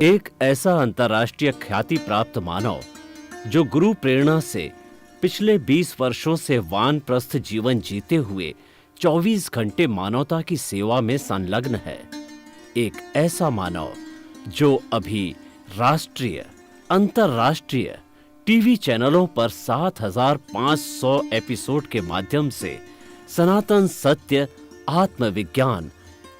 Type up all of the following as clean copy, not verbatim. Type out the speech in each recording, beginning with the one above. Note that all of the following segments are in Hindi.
एक ऐसा अंतर्राष्ट्रीय ख्याति प्राप्त मानव जो गुरु प्रेरणा से पिछले 20 वर्षों से वानप्रस्थ जीवन जीते हुए 24 घंटे मानवता की सेवा में संलग्न है। एक ऐसा मानव जो अभी राष्ट्रीय, अंतर्राष्ट्रीय टीवी चैनलों पर 7,500 एपिसोड के माध्यम से सनातन सत्य, आत्मविज्ञान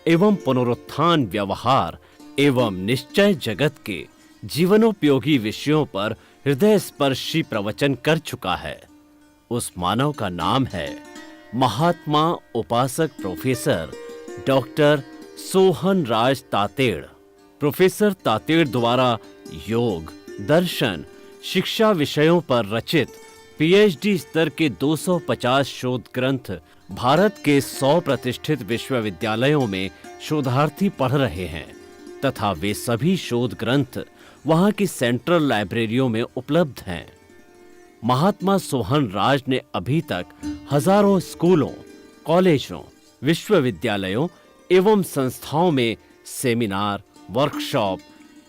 एवं पुनरुत्थान व्यवहार एवं निश्चय जगत के जीवनोपयोगी विषयों पर हृदय स्पर्शी प्रवचन कर चुका है। उस मानव का नाम है महात्मा उपासक प्रोफेसर डॉक्टर सोहन राज तातेड़। प्रोफेसर तातेड़ द्वारा योग, दर्शन, शिक्षा विषयों पर रचित पीएचडी स्तर के 250 शोध ग्रंथ भारत के 100 प्रतिष्ठित विश्वविद्यालयों में शोधार्थी पढ़ रहे हैं तथा वे सभी शोध ग्रंथ वहां की सेंट्रल लाइब्रेरियों में उपलब्ध हैं। महात्मा सोहन राज ने अभी तक हजारों स्कूलों, कॉलेजों, विश्वविद्यालयों एवं संस्थाओं में सेमिनार, वर्कशॉप,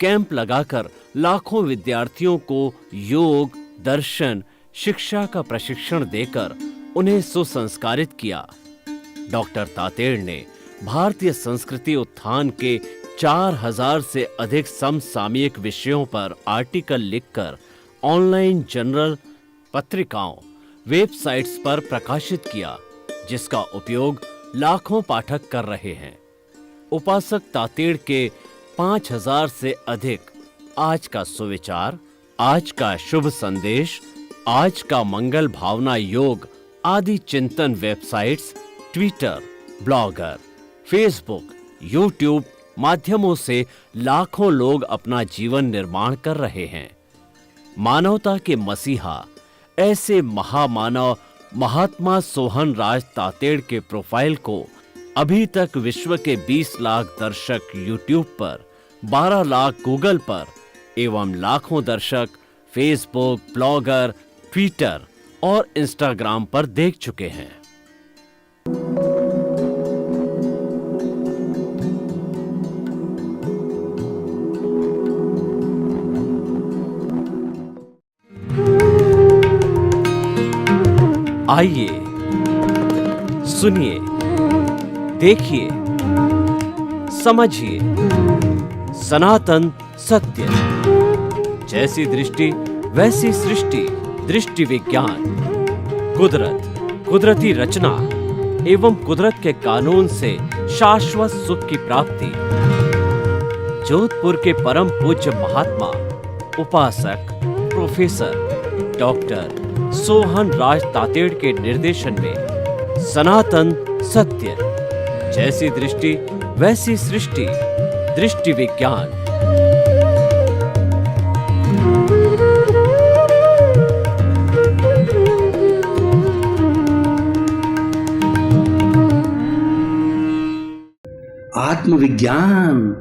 कैंप लगाकर लाखों विद्यार्थियों को योग, दर्शन, शिक्षा का प्रशिक्षण देकर उन्हें सुसंस्कारित किया। डॉक्टर तातेड़ ने भारतीय संस्कृति उत्थान के 4000 से अधिक समसामयिक विषयों पर आर्टिकल लिखकर ऑनलाइन जर्नल, पत्रिकाओं, वेबसाइट्स पर प्रकाशित किया, जिसका उपयोग लाखों पाठक कर रहे हैं। उपासक तातेड़ के 5000 से अधिक आज का सुविचार, आज का शुभ संदेश, आज का मंगल भावना योग आदि चिंतन websites, Twitter, blogger, Facebook, YouTube माध्यमों से लाखों लोग अपना जीवन निर्माण कर रहे हैं। मानवता के मसीहा ऐसे महामानव महात्मा सोहन राज तातेड़ के प्रोफाइल को अभी तक विश्व के 20 लाख दर्शक यूट्यूब पर, 12 लाख गूगल पर एवं लाखों दर्शक फेसबुक, ब्लॉगर, ट्विटर और इंस्टाग्राम पर देख चुके हैं। आइए, सुनिए, देखिए, समझिए सनातन सत्य। जैसी दृष्टि वैसी सृष्टि, दृष्टि विज्ञान, कुदरत, कुदरती रचना एवं कुदरत के कानून से शाश्वत सुख की प्राप्ति। जोधपुर के परम पूज्य महात्मा उपासक प्रोफेसर डॉक्टर सोहन राज तातेड़ के निर्देशन में सनातन सत्य। जैसी दृष्टि वैसी सृष्टि, दृष्टि विज्ञान। आत्मविज्ञान,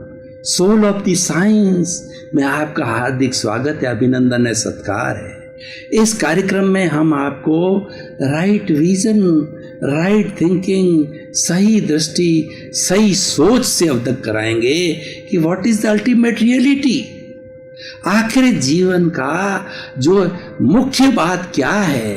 सोल ऑफ द साइंस में आपका हार्दिक स्वागत है, अभिनंदन है, सत्कार है। इस कार्यक्रम में हम आपको राइट विजन, राइट थिंकिंग, सही दृष्टि, सही सोच से अवगत कराएंगे कि what is the ultimate reality. आखिर जीवन का जो मुख्य बात क्या है,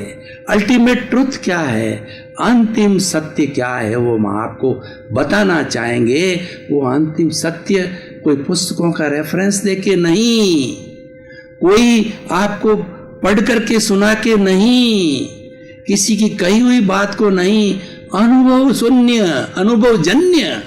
अल्टीमेट ट्रुथ क्या है, अंतिम सत्य क्या है, वो हम आपको बताना चाहेंगे। वो अंतिम सत्य कोई पुस्तकों का रेफरेंस देके नहीं, कोई आपको पढ़ करके सुना के नहीं, किसी की कही हुई बात को नहीं, अनुभव शून्य, अनुभव जन्य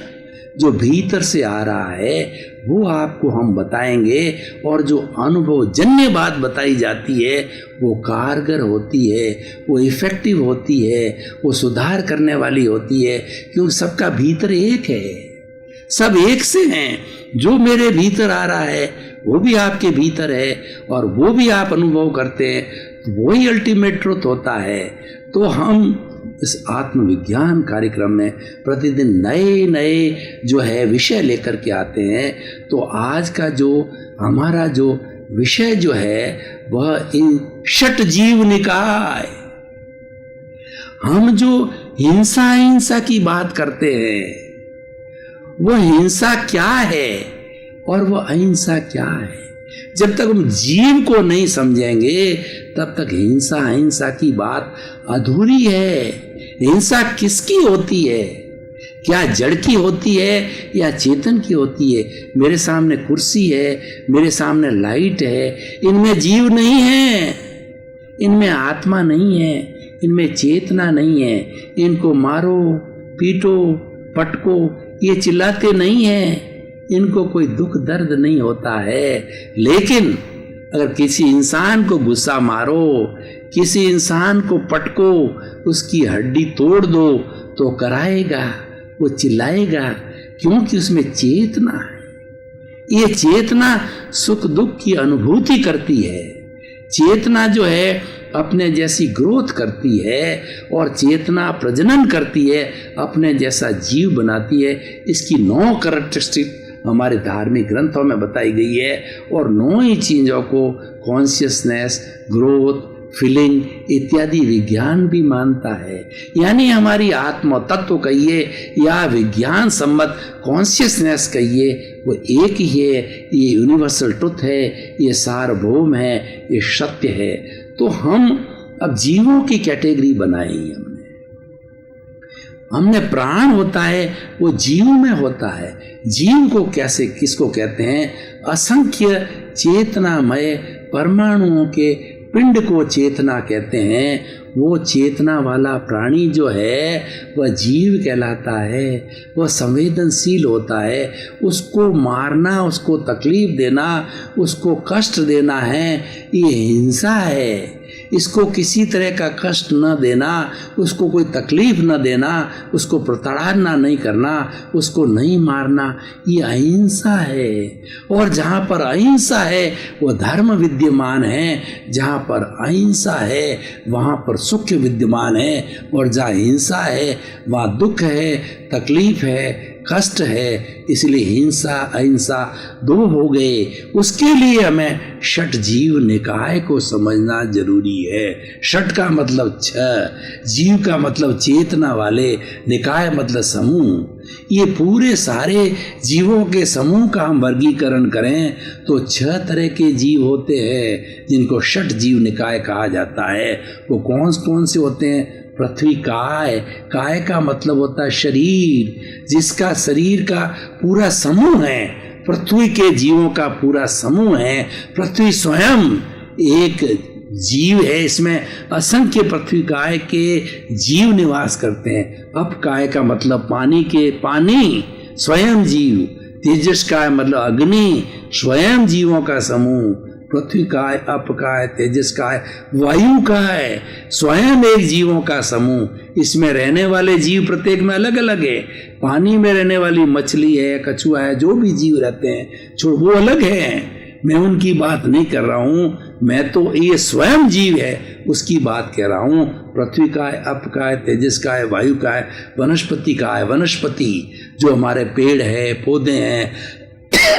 जो भीतर से आ रहा है वो आपको हम बताएंगे। और जो अनुभव जन्य बात बताई जाती है वो कारगर होती है, वो इफेक्टिव होती है, वो सुधार करने वाली होती है, क्योंकि सबका भीतर एक है, सब एक से हैं। जो मेरे भीतर आ रहा है वो भी आपके भीतर है और वो भी आप अनुभव करते हैं, तो वही अल्टीमेट ट्रुथ होता है। तो हम इस आत्मविज्ञान कार्यक्रम में प्रतिदिन नए नए जो है विषय लेकर के आते हैं। तो आज का जो हमारा जो विषय जो है वह इन षट जीव निकाय। हम जो हिंसा की बात करते हैं वो हिंसा क्या है, और वो अहिंसा क्या है। जब तक हम जीव को नहीं समझेंगे तब तक हिंसा अहिंसा की बात अधूरी है। हिंसा किसकी होती है? क्या जड़ की होती है या चेतन की होती है? मेरे सामने कुर्सी है, मेरे सामने लाइट है, इनमें जीव नहीं है, इनमें आत्मा नहीं है, इनमें चेतना नहीं है। इनको मारो, पीटो, पटको, ये चिल्लाते नहीं हैं, इनको कोई दुख दर्द नहीं होता है। लेकिन अगर किसी इंसान को गुस्सा मारो, किसी इंसान को पटको, उसकी हड्डी तोड़ दो तो कराएगा, वो चिल्लाएगा, क्योंकि उसमें चेतना है। ये चेतना सुख दुख की अनुभूति करती है। चेतना जो है अपने जैसी ग्रोथ करती है और चेतना प्रजनन करती है, अपने जैसा जीव बनाती है। इसकी 9 कैरेक्टरिस्टिक हमारे धार्मिक ग्रंथों में बताई गई है और 9 ही चीजों को कॉन्शियसनेस, ग्रोथ, फीलिंग इत्यादि विज्ञान भी मानता है। यानी हमारी आत्म तत्व कहिए या विज्ञान सम्मत कॉन्शियसनेस कहिए, वो एक ही है। ये यूनिवर्सल ट्रुथ है, ये सार्वभौम है, ये सत्य है। तो हम अब जीवों की कैटेगरी बनाई हमने प्राण होता है, वो जीव में होता है। जीव को कैसे किसको कहते हैं? असंख्य चेतनामय परमाणुओं के पिंड को चेतना कहते हैं। वो चेतना वाला प्राणी जो है वह जीव कहलाता है। वह संवेदनशील होता है। उसको मारना, उसको तकलीफ देना, उसको कष्ट देना है, ये हिंसा है। इसको किसी तरह का कष्ट न देना, उसको कोई तकलीफ न देना, उसको प्रताड़ना नहीं करना, उसको नहीं मारना, ये अहिंसा है। और जहाँ पर अहिंसा है वो धर्म विद्यमान है। जहाँ पर अहिंसा है वहाँ पर सुख विद्यमान है। और जहाँ हिंसा है वहाँ दुख है, तकलीफ है, कष्ट है। इसलिए हिंसा अहिंसा 2 हो गए। उसके लिए हमें षट जीव निकाय को समझना जरूरी है। षट का मतलब 6, जीव का मतलब चेतना वाले, निकाय मतलब समूह। ये पूरे सारे जीवों के समूह का हम वर्गीकरण करें तो 6 तरह के जीव होते हैं जिनको षट जीव निकाय कहा जाता है। वो कौन कौन से होते हैं? पृथ्वी काय, काय का मतलब होता है शरीर, जिसका शरीर का पूरा समूह है। पृथ्वी के जीवों का पूरा समूह है। पृथ्वी स्वयं एक जीव है, इसमें असंख्य पृथ्वी काय के जीव निवास करते हैं। अप काय का मतलब पानी के पानी, स्वयं जीव। तेजस काय मतलब अग्नि, स्वयं जीवों का समूह। पृथ्वी काय, अप काय, तेजस काय, वायु काय, स्वयं एक जीवों का समूह। इसमें रहने वाले जीव प्रत्येक में अलग अलग है। पानी में रहने वाली मछली है, कछुआ है, जो भी जीव रहते हैं वो अलग है। मैं उनकी बात नहीं कर रहा हूँ, मैं तो ये स्वयं जीव है उसकी बात कह रहा हूँ। पृथ्वी काय, अप काय, तेजस काय, वायु काय, वनस्पति काय, वनस्पति जो हमारे पेड़ है, पौधे हैं,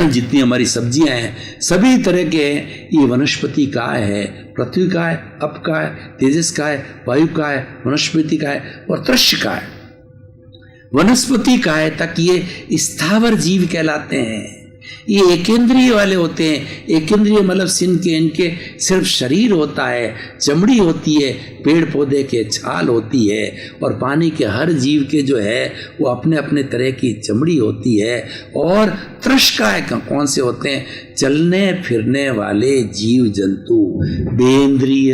जितनी हमारी सब्जियां हैं, सभी तरह के ये वनस्पति काय है। पृथ्वी काय, अप काय, तेजस काय, वायु काय, वनस्पति काय और तृष्य काय। वनस्पति काय तक ये स्थावर जीव कहलाते हैं। ये एकेंद्रिय वाले होते हैं। एकेंद्रिय मतलब इनके सिर्फ शरीर होता है, चमड़ी होती है, पेड़ पौधे के छाल होती है। और पानी के हर जीव के जो है वो अपने अपने तरह की चमड़ी होती है। और तृष्काय कौन से होते हैं? चलने फिरने वाले जीव जंतु, बेंद्रिय।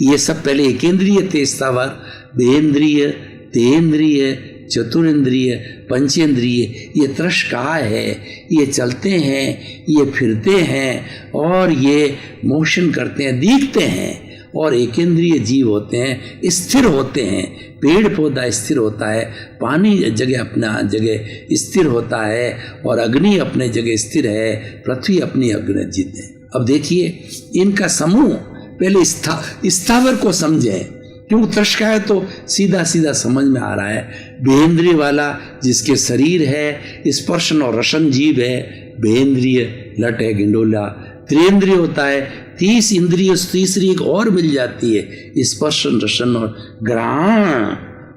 ये सब पहले एकेंद्रिय थे स्थावर, बेंद्रिय, तेंद्रिय, चतुरेंद्रिय, पंचेंद्रिय। ये तृष्काय है। ये चलते हैं, ये फिरते हैं और ये मोशन करते हैं, दिखते हैं। और एकेंद्रिय जीव होते हैं, स्थिर होते हैं। पेड़ पौधा स्थिर होता है, पानी जगह अपना जगह स्थिर होता है और अग्नि अपने जगह स्थिर है, पृथ्वी अपनी अग्नि जीत है। अब देखिए इनका समूह, पहले स्थावर को समझें, क्योंकि तृष्काय तो सीधा सीधा समझ में आ रहा है। बेंद्रिय वाला जिसके शरीर है, स्पर्शन और रसन जीव है, बेंद्रिय, लट है, गिंडोला। त्रिंद्रिय होता है, 30 इंद्रिय, तीसरी एक और मिल जाती है, स्पर्शन रसन और घ्राण,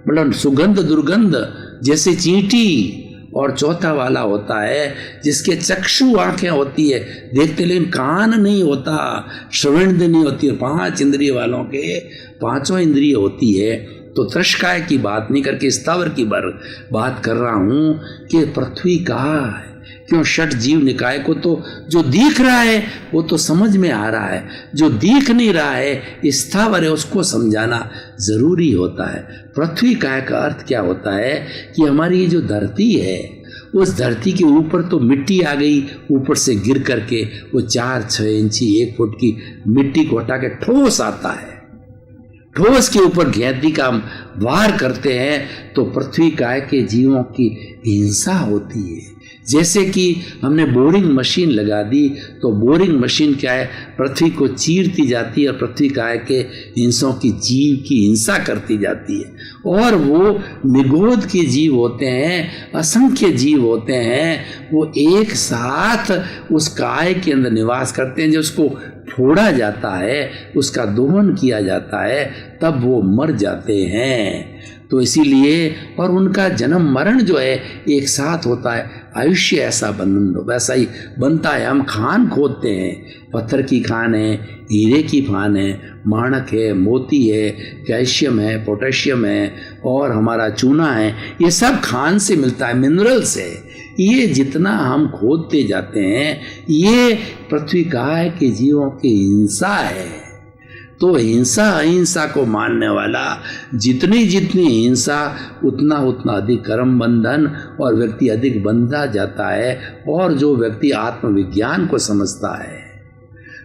मतलब सुगंध दुर्गंध, जैसे चींटी और चौथा वाला होता है जिसके चक्षु आंखें होती है, देखते, लेकिन कान नहीं होता, श्रवण नहीं होती है। 5 इंद्रिय वालों के 5 इंद्रिय होती है। तो तृष्काय की बात नहीं करके स्थावर की बात कर रहा हूं कि पृथ्वी कहाँ है। क्यों? षट जीव निकाय को तो जो दिख रहा है वो तो समझ में आ रहा है, जो दिख नहीं रहा है स्थावर है उसको समझाना जरूरी होता है। पृथ्वी काय का अर्थ क्या होता है कि हमारी ये जो धरती है, उस धरती के ऊपर तो मिट्टी आ गई, ऊपर से गिर करके वो 4-6 इंची 1 फुट की मिट्टी को हटा के ठोस आता है। ठोस के ऊपर घेंटी का वार करते हैं तो पृथ्वी काय के जीवों की हिंसा होती है। जैसे कि हमने बोरिंग मशीन लगा दी तो बोरिंग मशीन क्या है, पृथ्वी को चीरती जाती है और पृथ्वी काय के हिंसों की जीव की हिंसा करती जाती है। और वो निगोद के जीव होते हैं, असंख्य जीव होते हैं, वो एक साथ उस काय के अंदर निवास करते हैं। जब उसको फोड़ा जाता है, उसका दोहन किया जाता है, तब वो मर जाते हैं। तो इसीलिए, और उनका जन्म मरण जो है एक साथ होता है। आयुष्य ऐसा वैसा ही बनता है। हम खान खोदते हैं, पत्थर की खान है, हीरे की खान है, माणक है, मोती है, कैल्शियम है, पोटेशियम है और हमारा चूना है, ये सब खान से मिलता है, मिनरल से। ये जितना हम खोदते जाते हैं ये पृथ्वी काय के जीवों की हिंसा है। तो हिंसा अहिंसा को मानने वाला जितनी जितनी हिंसा उतना उतना अधिक कर्म बंधन और व्यक्ति अधिक बंधा जाता है। और जो व्यक्ति आत्मविज्ञान को समझता है,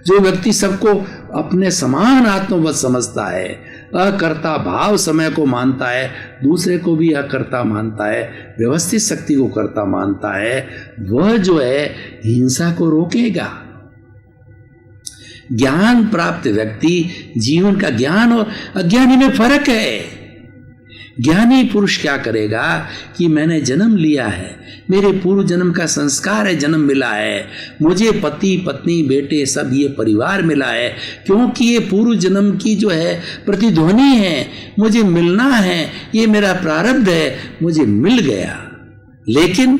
जो व्यक्ति सबको अपने समान आत्मवत समझता है, अकर्ता भाव समय को मानता है, दूसरे को भी अकर्ता मानता है, व्यवस्थित शक्ति को कर्ता मानता है, वह जो है हिंसा को रोकेगा। ज्ञान प्राप्त व्यक्ति जीवन का, ज्ञान और अज्ञानी में फर्क है। ज्ञानी पुरुष क्या करेगा कि मैंने जन्म लिया है, मेरे पूर्व जन्म का संस्कार है, जन्म मिला है, मुझे पति पत्नी बेटे सब ये परिवार मिला है, क्योंकि ये पूर्व जन्म की जो है प्रतिध्वनि है, मुझे मिलना है, ये मेरा प्रारब्ध है, मुझे मिल गया। लेकिन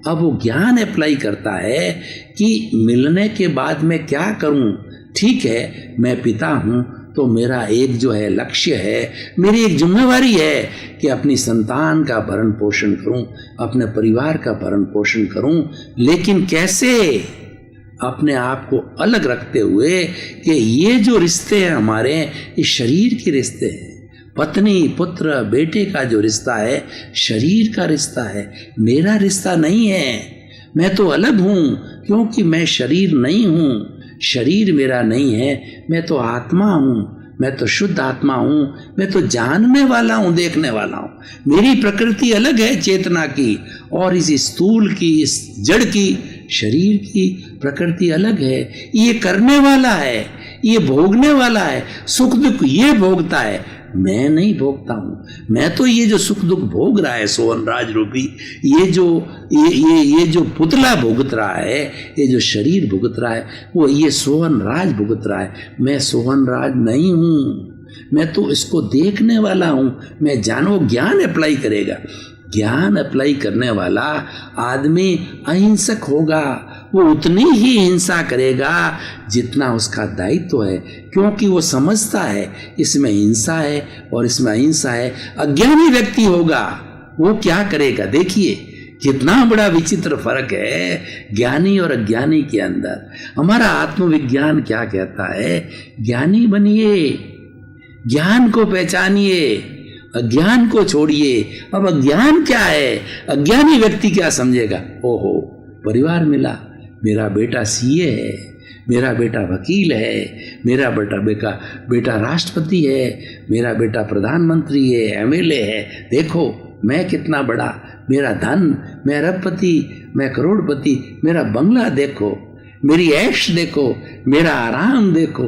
अब वो ज्ञान अप्लाई करता है कि मिलने के बाद मैं क्या करूं। ठीक है, मैं पिता हूं तो मेरा एक जो है लक्ष्य है, मेरी एक जिम्मेवारी है कि अपनी संतान का भरण पोषण करूं, अपने परिवार का भरण पोषण करूं। लेकिन कैसे? अपने आप को अलग रखते हुए कि ये जो रिश्ते हैं हमारे, ये शरीर के रिश्ते हैं। पत्नी पुत्र बेटे का जो रिश्ता है शरीर का रिश्ता है, मेरा रिश्ता नहीं है। मैं तो अलग हूं क्योंकि मैं शरीर नहीं हूं, शरीर मेरा नहीं है, मैं तो आत्मा हूं, मैं तो शुद्ध आत्मा हूं, मैं तो जानने वाला हूं, देखने वाला हूं। मेरी प्रकृति अलग है चेतना की, और इस स्थूल की, इस जड़ की, शरीर की प्रकृति अलग है। ये करने वाला है, ये भोगने वाला है, सुख दुख ये भोगता है, मैं नहीं भोगता हूं। मैं तो ये जो सुख दुख भोग रहा है सोहन राज रूपी, ये जो पुतला भुगत रहा है, ये जो शरीर भुगत रहा है, वो ये सोहन राज भुगत रहा है। मैं सोहन राज नहीं हूं, मैं तो इसको देखने वाला हूं। मैं जानो, ज्ञान अप्लाई करेगा। ज्ञान अप्लाई करने वाला आदमी अहिंसक होगा, वो उतनी ही हिंसा करेगा जितना उसका दायित्व है, क्योंकि वो समझता है इसमें हिंसा है और इसमें अहिंसा है। अज्ञानी व्यक्ति होगा, वो क्या करेगा? देखिए कितना बड़ा विचित्र फर्क है ज्ञानी और अज्ञानी के अंदर। हमारा आत्मविज्ञान क्या कहता है? ज्ञानी बनिए, ज्ञान को पहचानिए, अज्ञान को छोड़िए। अब अज्ञान क्या है? अज्ञानी व्यक्ति क्या समझेगा? ओहो, परिवार मिला, मेरा बेटा सीए है, मेरा बेटा वकील है, मेरा बेटा राष्ट्रपति है, मेरा बेटा प्रधानमंत्री है, एमएलए है। देखो मैं कितना बड़ा, मेरा धन, मैं अरबपति, मैं करोड़पति, मेरा बंगला देखो, मेरी ऐश देखो, मेरा आराम देखो,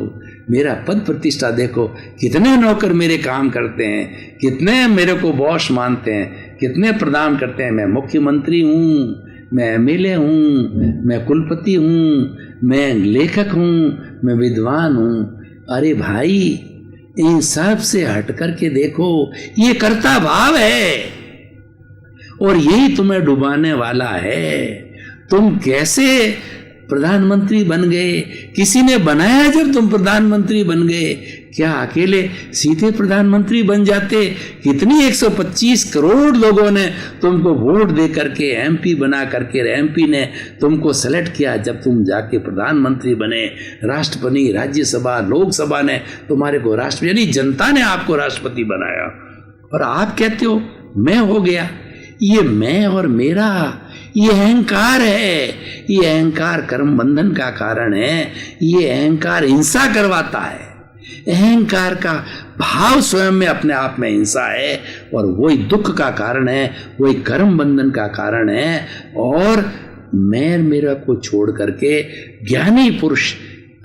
मेरा पद प्रतिष्ठा देखो, कितने नौकर मेरे काम करते हैं, कितने मेरे को बॉस मानते हैं, कितने प्रदान करते हैं। मैं मुख्यमंत्री हूँ, मैं एमएलए हूँ, मैं कुलपति हूँ, मैं लेखक हूँ, मैं विद्वान हूँ। अरे भाई, इन सब से हट करके देखो, ये कर्ता भाव है। और यही तुम्हें डुबाने वाला है। तुम कैसे प्रधानमंत्री बन गए? किसी ने बनाया जब तुम प्रधानमंत्री बन गए? क्या अकेले सीधे प्रधानमंत्री बन जाते? कितनी 125 करोड़ लोगों ने तुमको वोट दे करके एमपी बना करके, एमपी ने तुमको सेलेक्ट किया। जब तुम जाके प्रधानमंत्री बने, राष्ट्रपति, राज्यसभा, लोकसभा ने तुम्हारे को राष्ट्रपति, यानी जनता ने आपको राष्ट्रपति बनाया, और आप कहते हो मैं हो गया। ये मैं और मेरा, ये अहंकार है। ये अहंकार कर्म बंधन का कारण है। ये अहंकार हिंसा करवाता है। अहंकार का भाव स्वयं में अपने आप में हिंसा है, और वही दुख का कारण है, वही कर्म बंधन का कारण है। और मैं मेरा को छोड़ करके ज्ञानी पुरुष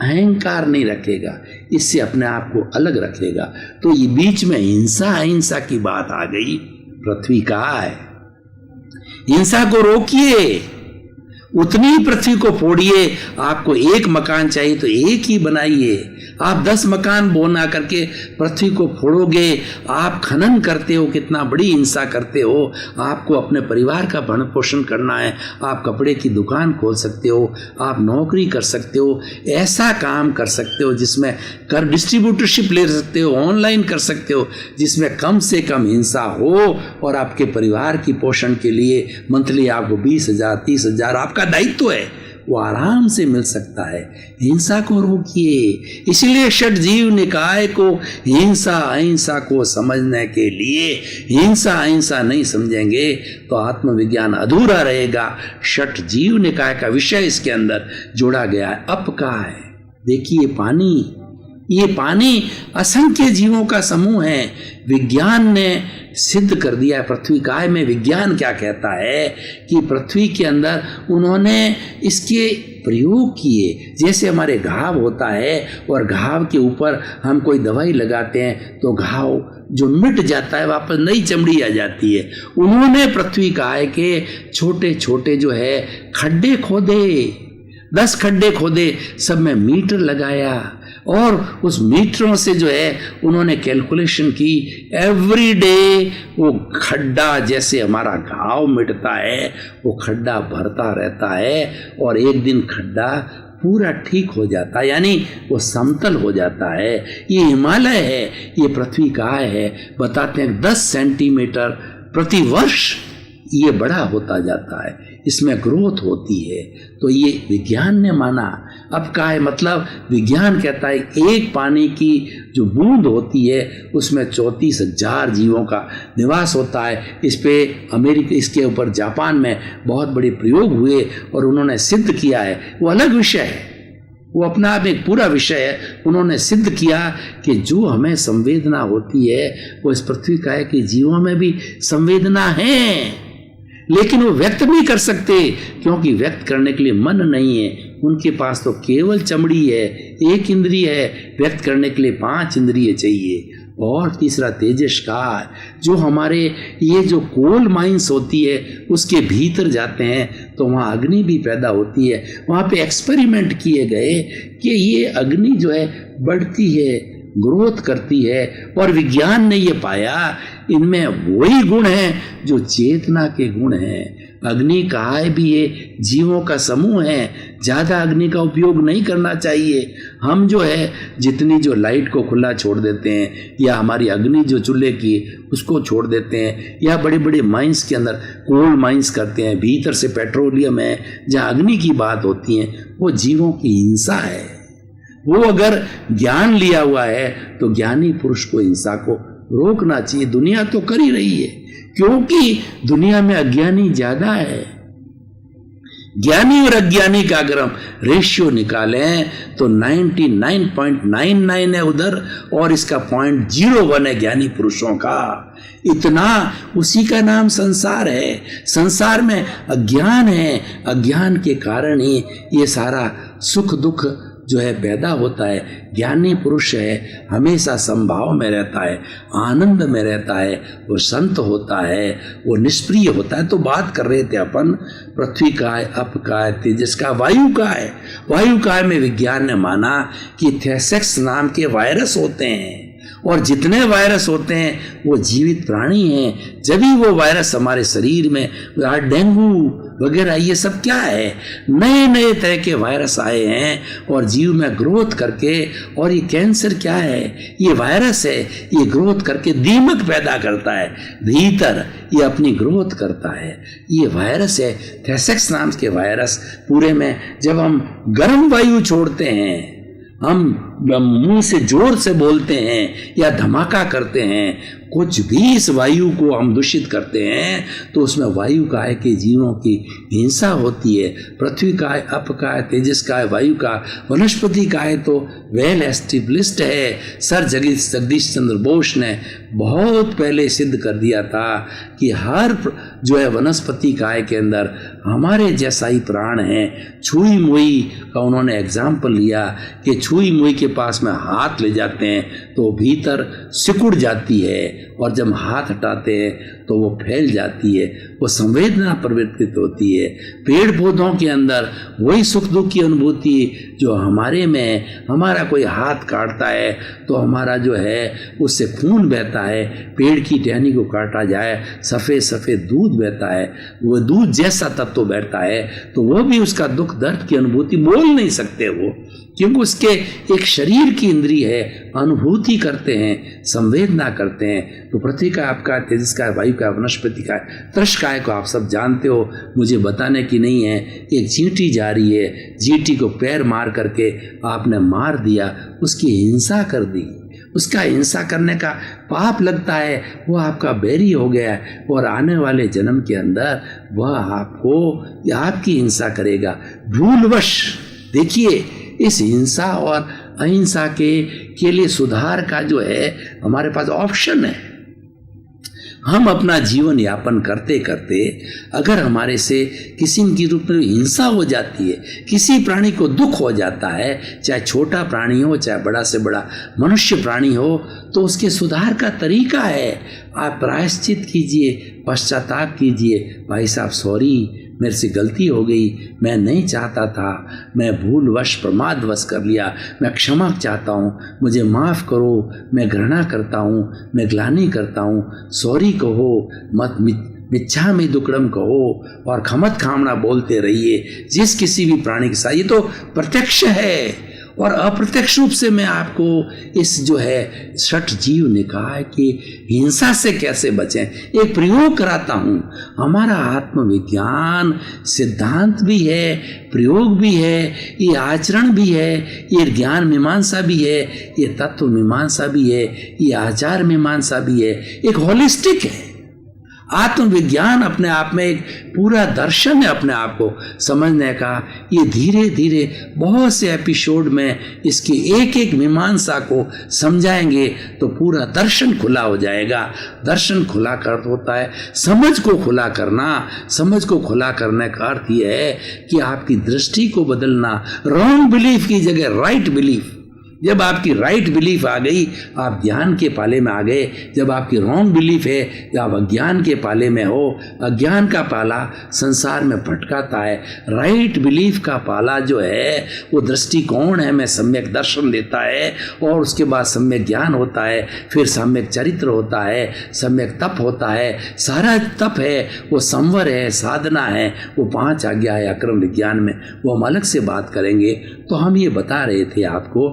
अहंकार नहीं रखेगा, इससे अपने आप को अलग रखेगा। तो ये बीच में हिंसा अहिंसा की बात आ गई। पृथ्वी कहाँ है? हिंसा को रोकिए, उतनी ही पृथ्वी को फोड़िए। आपको एक मकान चाहिए तो एक ही बनाइए। आप 10 मकान बना करके पृथ्वी को फोड़ोगे। आप खनन करते हो, कितना बड़ी हिंसा करते हो। आपको अपने परिवार का भरण पोषण करना है, आप कपड़े की दुकान खोल सकते हो, आप नौकरी कर सकते हो, ऐसा काम कर सकते हो जिसमें कर डिस्ट्रीब्यूटरशिप ले सकते हो, ऑनलाइन कर सकते हो जिसमें कम से कम हिंसा हो, और आपके परिवार की पोषण के लिए मंथली आपको 20,000 30,000 आपका दायित्व है, वो आराम से मिल सकता है। हिंसा को रोकिए। इसलिए षट जीव निकाय को हिंसा अहिंसा को समझने के लिए, हिंसा अहिंसा नहीं समझेंगे तो आत्मविज्ञान अधूरा रहेगा। षट जीव निकाय का विषय इसके अंदर जोड़ा गया है। अप का है, देखिए पानी, ये पानी असंख्य जीवों का समूह है। विज्ञान ने सिद्ध कर दिया है। पृथ्वी काय में विज्ञान क्या कहता है कि पृथ्वी के अंदर उन्होंने इसके प्रयोग किए। जैसे हमारे घाव होता है और घाव के ऊपर हम कोई दवाई लगाते हैं तो घाव जो मिट जाता है, वापस नई चमड़ी आ जाती है। उन्होंने पृथ्वी काय के छोटे छोटे जो है खड्डे खोदे, 10 खड्डे खोदे, सब में मीटर लगाया, और उस मीटरों से जो है उन्होंने कैलकुलेशन की। एवरी डे वो खड्डा, जैसे हमारा घाव मिटता है वो खड्डा भरता रहता है, और एक दिन खड्डा पूरा ठीक हो जाता है, यानी वो समतल हो जाता है। ये हिमालय है, ये पृथ्वी का है। बताते हैं 10 सेंटीमीटर प्रति वर्ष ये बड़ा होता जाता है, इसमें ग्रोथ होती है। तो ये विज्ञान ने माना। अब का है मतलब, विज्ञान कहता है एक पानी की जो बूंद होती है उसमें 34,000 जीवों का निवास होता है। इस पे अमेरिका, इसके ऊपर जापान में बहुत बड़े प्रयोग हुए और उन्होंने सिद्ध किया है। वो अलग विषय है, वो अपना आप एक पूरा विषय है। उन्होंने सिद्ध किया कि जो हमें संवेदना होती है वो इस पृथ्वी का है कि जीवों में भी संवेदना है, लेकिन वो व्यक्त नहीं कर सकते क्योंकि व्यक्त करने के लिए मन नहीं है। उनके पास तो केवल चमड़ी है, एक इंद्रिय है, व्यक्त करने के लिए 5 इंद्रिय चाहिए। और तीसरा तेजस का, जो हमारे ये जो कोल माइंस होती है उसके भीतर जाते हैं तो वहाँ अग्नि भी पैदा होती है। वहाँ पे एक्सपेरिमेंट किए गए कि ये अग्नि जो है बढ़ती है, ग्रोथ करती है, और विज्ञान ने ये पाया इनमें वही गुण हैं जो चेतना के गुण हैं। अग्नि काय भी ये जीवों का समूह है। ज़्यादा अग्नि का उपयोग नहीं करना चाहिए। हम जो है जितनी जो लाइट को खुला छोड़ देते हैं, या हमारी अग्नि जो चूल्हे की उसको छोड़ देते हैं, या बड़े बड़े माइंस के अंदर कोल माइंस करते हैं, भीतर से पेट्रोलियम है, जहाँ अग्नि की बात होती है, वो जीवों की हिंसा है। वो अगर ज्ञान लिया हुआ है तो ज्ञानी पुरुष को हिंसा को रोकना चाहिए। दुनिया तो कर ही रही है क्योंकि दुनिया में अज्ञानी ज्यादा है। ज्ञानी और अज्ञानी का अगर हम रेशियो निकालें तो 99.99 है उधर, और इसका 0.01 है ज्ञानी पुरुषों का। इतना, उसी का नाम संसार है। संसार में अज्ञान है, अज्ञान के कारण ही ये सारा सुख दुख जो है पैदा होता है। ज्ञानी पुरुष है हमेशा संभाव में रहता है, आनंद में रहता है, वो संत होता है, वो निष्प्रिय होता है। तो बात कर रहे थे अपन पृथ्वी का है, अप का है, तेजस का, वायु का है। वायु का में विज्ञान ने माना कि थेसेक्स नाम के वायरस होते हैं, और जितने वायरस होते हैं वो जीवित प्राणी हैं। जब भी वो वायरस हमारे शरीर में, डेंगू वगैरह ये सब क्या है, नए नए तरह के वायरस आए हैं और जीव में ग्रोथ करके, और ये कैंसर क्या है, ये वायरस है, ये ग्रोथ करके दीमक पैदा करता है भीतर, ये अपनी ग्रोथ करता है। ये वायरस है थैसेक्स नाम के वायरस। पूरे में जब हम गर्म वायु छोड़ते हैं, हम मुंह से जोर से बोलते हैं या धमाका करते हैं, कुछ भी इस वायु को हम दूषित करते हैं तो उसमें वायु का है कि जीवों की हिंसा होती है। पृथ्वी का है, अप का है, तेजस का है, वायु का, वनस्पति का है तो वेल एस्टेब्लिश्ड है। सर जगदीश चंद्र बोस ने बहुत पहले सिद्ध कर दिया था कि हर जो है वनस्पति काय के अंदर हमारे जैसा ही प्राण है। छुई मुई का उन्होंने एग्जाम्पल लिया कि छुई मुई के पास में हाथ ले जाते हैं तो भीतर सिकुड़ जाती है, और जब हाथ हटाते हैं तो वो फैल जाती है, वो संवेदना प्रवृत्त होती है। पेड़ पौधों के अंदर वही सुख दुख की अनुभूति जो हमारे में, हमारा कोई हाथ काटता है तो हमारा जो है उससे खून बहता है। पेड़ की टहनी को काटा जाए, सफ़ेद सफ़ेद दूध बहता है, वो दूध जैसा तत्व बहता है, तो वो भी उसका दुख दर्द की अनुभूति बोल नहीं सकते वो, क्योंकि उसके एक शरीर की इंद्रिय है, अनुभूति करते हैं, संवेदना करते हैं। तो पृथ्वी का, आपका, तेजस का, वायु का, वनस्पति का, तृष काय को आप सब जानते हो, मुझे बताने की नहीं है। एक चींटी जा रही है, चींटी को पैर मार करके आपने मार दिया, उसकी हिंसा कर दी, उसका हिंसा करने का पाप लगता है, वो आपका बैरी हो गया है, और आने वाले जन्म के अंदर वह आपको, आपकी हिंसा करेगा भूलवश। देखिए, इस हिंसा और अहिंसा के लिए सुधार का जो है हमारे पास ऑप्शन है। हम अपना जीवन यापन करते करते अगर हमारे से किसी की रूप में हिंसा हो जाती है, किसी प्राणी को दुख हो जाता है, चाहे छोटा प्राणी हो चाहे बड़ा से बड़ा मनुष्य प्राणी हो, तो उसके सुधार का तरीका है, आप प्रायश्चित कीजिए, पश्चाताप कीजिए। भाई साहब सॉरी, मेरे से गलती हो गई, मैं नहीं चाहता था, मैं भूलवश प्रमादवश कर लिया, मैं क्षमा चाहता हूँ, मुझे माफ़ करो, मैं घृणा करता हूँ, मैं ग्लानि करता हूँ, सॉरी कहो, मत मिच्छा में दुक्कड़म कहो, और खमत खामना बोलते रहिए जिस किसी भी प्राणी के साथ। ये तो प्रत्यक्ष है, और अप्रत्यक्ष रूप से मैं आपको इस जो है षट जीव ने कहा है कि हिंसा से कैसे बचें, एक प्रयोग कराता हूँ। हमारा आत्मविज्ञान सिद्धांत भी है, प्रयोग भी है, ये आचरण भी है, ये ज्ञान मीमांसा भी है, ये तत्व मीमांसा भी है, ये आचार मीमांसा भी है, एक होलिस्टिक है। आत्मविज्ञान अपने आप में एक पूरा दर्शन है अपने आप को समझने का। ये धीरे धीरे बहुत से एपिसोड में इसकी एक एक मीमांसा को समझाएंगे तो पूरा दर्शन खुला हो जाएगा। दर्शन खुला कर होता है समझ को खुला करना। समझ को खुला करने का अर्थ यह है कि आपकी दृष्टि को बदलना, रॉन्ग बिलीफ की जगह राइट बिलीफ। जब आपकी राइट बिलीफ आ गई, आप ध्यान के पाले में आ गए। जब आपकी रॉन्ग बिलीफ है या आप अज्ञान के पाले में हो, अज्ञान का पाला संसार में भटकाता है। राइट बिलीफ का पाला जो है वो दृष्टिकोण है, में सम्यक दर्शन देता है, और उसके बाद सम्यक ज्ञान होता है, फिर सम्यक चरित्र होता है, सम्यक तप होता है। सारा तप है वो संवर है, साधना है, वो 5 आज्ञा है अक्रम विज्ञान में, वो हम अलग से बात करेंगे। तो हम ये बता रहे थे आपको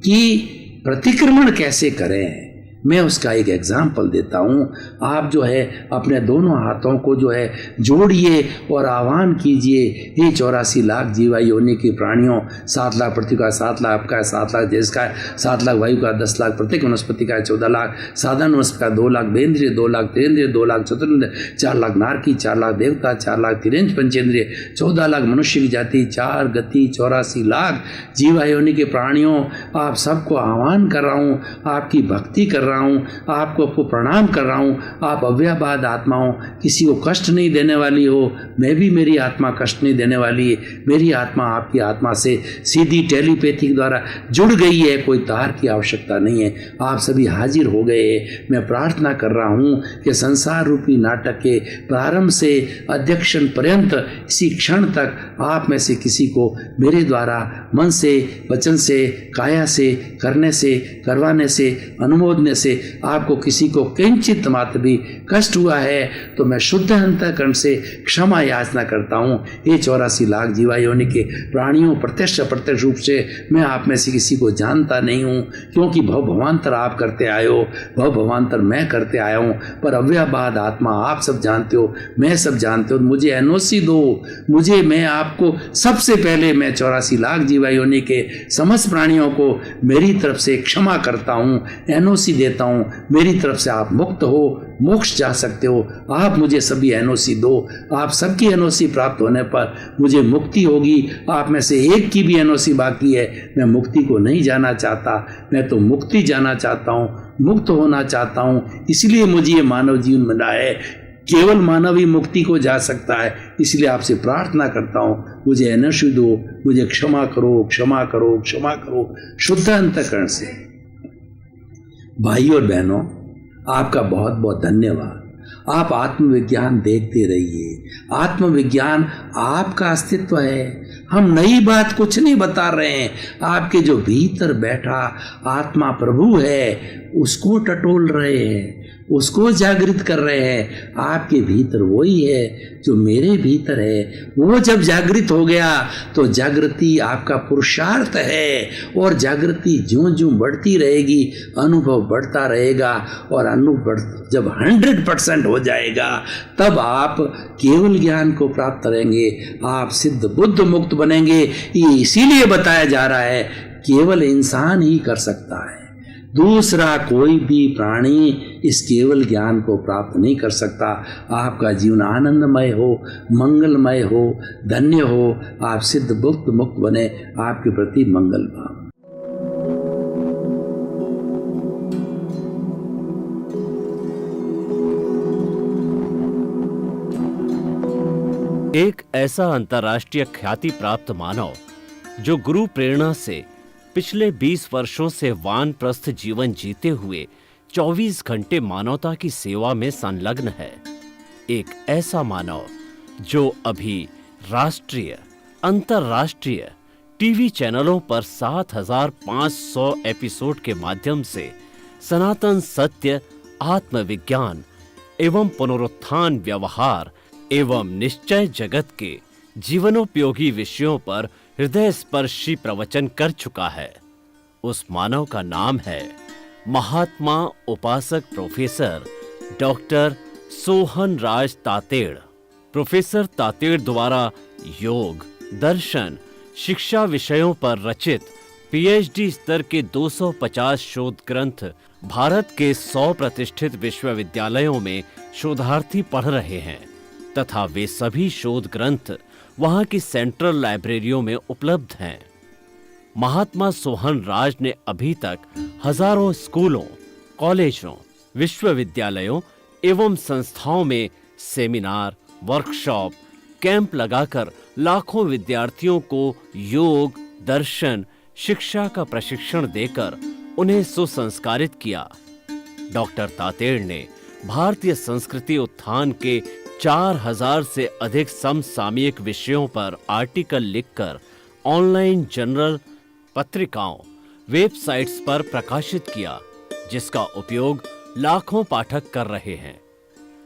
कि प्रतिक्रमण कैसे करें। मैं उसका एक एग्जाम्पल देता हूँ। आप जो है अपने दोनों हाथों को जो है जोड़िए और आह्वान कीजिए, हे 84 लाख जीवा योनि के प्राणियों, 7 लाख पृथ्वी का, 7 लाख आपका, 7 लाख देश का, 7 लाख वायु का, 10 लाख प्रत्येक वनस्पति का, 14 लाख साधारण वनस्पति का, 2 लाख देन्द्रिय, 2 लाख त्रिंद्रिय, 2 लाख चतुर्न्द्रिय, 4 लाख नारकी, 4 लाख देवता, 4 लाख तिरेंज पंचेंद्रिय, 14 लाख मनुष्य की जाति, 4 गति, 84 लाख जीवा योनि के प्राणियों, आप सबको आह्वान कर रहा हूँ, आपकी भक्ति कर रहा हूँ, आपको प्रणाम कर रहा हूँ। आप अव्ययवाद आत्मा हो, किसी को कष्ट नहीं देने वाली हो, मैं भी, मेरी आत्मा कष्ट नहीं देने वाली है। मेरी आत्मा आपकी आत्मा से सीधी टेलीपैथिक द्वारा जुड़ गई है, कोई तार की आवश्यकता नहीं है। आप सभी हाजिर हो गए। मैं प्रार्थना कर रहा हूँ कि संसार रूपी नाटक के प्रारंभ से अध्यक्षण पर्यंत इसी क्षण तक आप में से किसी को मेरे द्वारा मन से, वचन से, काया से, करने से, करवाने से, अनुमोदने से आपको किसी को किंचित मात्र भी कष्ट हुआ है तो मैं शुद्ध अंतःकरण से क्षमा याचना करता हूँ। ये 84 लाख जीवा योनि के प्राणियों, प्रत्यक्ष अप्रत्यक्ष रूप से मैं आप में से किसी को जानता नहीं हूँ, क्योंकि भव भवांतर आप करते आए हो, भव भवांतर मैं करते आया हूँ, पर अव्ययवाद आत्मा आप सब जानते हो, मैं सब जानते हो। मुझे एनओसी दो, मुझे, मैं आपको सबसे पहले, मैं 84 लाख जीवा योनि के समस्त प्राणियों को मेरी तरफ से क्षमा करता हूँ, एनओसी देता हूँ। मेरी तरफ से आप मुक्त हो, मोक्ष जा सकते हो। आप मुझे सभी एनओसी दो। आप सबकी एनओसी प्राप्त होने पर मुझे मुक्ति होगी। आप में से एक की भी एनओसी बाकी है, मैं मुक्ति को नहीं जाना चाहता, मैं तो मुक्ति जाना चाहता हूँ, मुक्त होना चाहता हूँ। इसलिए मुझे ये मानव जीवन मिला है। केवल मानव ही मुक्ति को जा सकता है। इसलिए आपसे प्रार्थना करता हूँ, मुझे एनओसी दो, मुझे क्षमा करो, क्षमा करो, क्षमा करो, शुद्ध अंतःकरण से। भाइयों और बहनों, आपका बहुत बहुत धन्यवाद। आप आत्मविज्ञान देखते रहिए। आत्मविज्ञान आपका अस्तित्व है। हम नई बात कुछ नहीं बता रहे हैं। आपके जो भीतर बैठा आत्मा प्रभु है, उसको टटोल रहे हैं, उसको जागृत कर रहे हैं। आपके भीतर वही है जो मेरे भीतर है। वो जब जागृत हो गया तो जागृति आपका पुरुषार्थ है, और जागृति ज्यों ज्यों बढ़ती रहेगी, अनुभव बढ़ता रहेगा, और अनुभव जब 100% हो जाएगा तब आप केवल ज्ञान को प्राप्त करेंगे। आप सिद्ध बुद्ध मुक्त बनेंगे। ये इसीलिए बताया जा रहा है, केवल इंसान ही कर सकता है, दूसरा कोई भी प्राणी इस केवल ज्ञान को प्राप्त नहीं कर सकता। आपका जीवन आनंदमय हो, मंगलमय हो, धन्य हो। आप सिद्ध बुद्ध मुक्त बने। आपके प्रति मंगल भाव। एक ऐसा अंतर्राष्ट्रीय ख्याति प्राप्त मानव जो गुरु प्रेरणा से पिछले 20 वर्षों से वानप्रस्थ जीवन जीते हुए 24 घंटे मानवता की सेवा में संलग्न है। एक ऐसा मानव जो अभी राष्ट्रीय, अंतर्राष्ट्रीय टीवी चैनलों पर 7,500 एपिसोड के माध्यम से सनातन सत्य, आत्मविज्ञान एवं पुनरुत्थान, व्यवहार एवं निश्चय जगत के जीवनोपयोगी विषयों पर हृदय स्पर्शी प्रवचन कर चुका है। उस मानव का नाम है महात्मा उपासक प्रोफेसर डॉक्टर सोहन राज तातेड़। प्रोफेसर तातेड़ द्वारा योग, दर्शन, शिक्षा विषयों पर रचित पीएचडी स्तर के 250 शोध ग्रंथ भारत के 100 प्रतिष्ठित विश्वविद्यालयों में शोधार्थी पढ़ रहे हैं, तथा वे सभी शोध ग्रंथ वहां की सेंट्रल लाइब्रेरियों में उपलब्ध हैं। महात्मा सोहन राज ने अभी तक हजारों स्कूलों, कॉलेजों, विश्वविद्यालयों एवं संस्थाओं में सेमिनार, वर्कशॉप, कैंप लगाकर लाखों विद्यार्थियों को योग, दर्शन, शिक्षा का प्रशिक्षण देकर उन्हें सुसंस्कारित किया। डॉक्टर तातेड़ ने भारतीय संस्कृति उत्थान के 4000 से अधिक समसामयिक विषयों पर आर्टिकल लिखकर ऑनलाइन जर्नल, पत्रिकाओं, वेबसाइट्स पर प्रकाशित किया, जिसका उपयोग लाखों पाठक कर रहे हैं।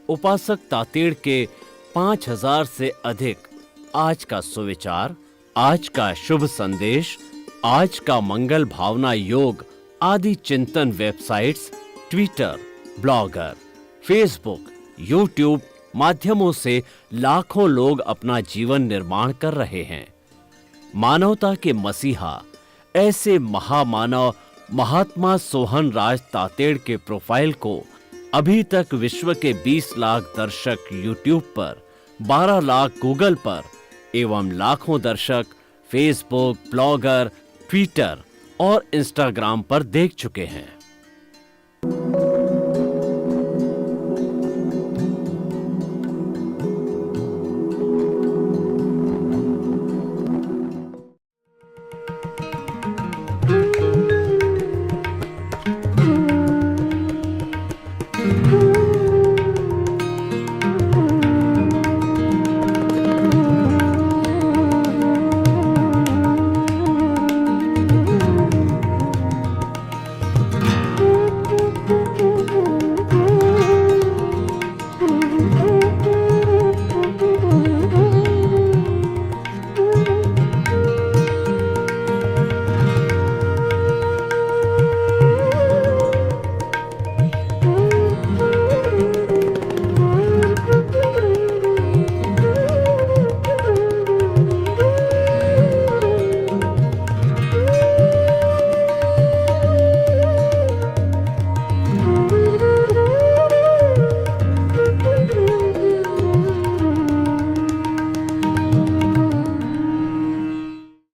उपासक तातेड़ के 5000 से अधिक आज का सुविचार, आज का शुभ संदेश, आज का मंगल भावना योग आदि चिंतन websites, Twitter, blogger, Facebook, YouTube माध्यमों से लाखों लोग अपना जीवन निर्माण कर रहे हैं। मानवता के मसीहा ऐसे महामानव महात्मा सोहन राज तातेड़ के प्रोफाइल को अभी तक विश्व के 20 लाख दर्शक यूट्यूब पर, 12 लाख गूगल पर एवं लाखों दर्शक फेसबुक, ब्लॉगर, ट्विटर और इंस्टाग्राम पर देख चुके हैं।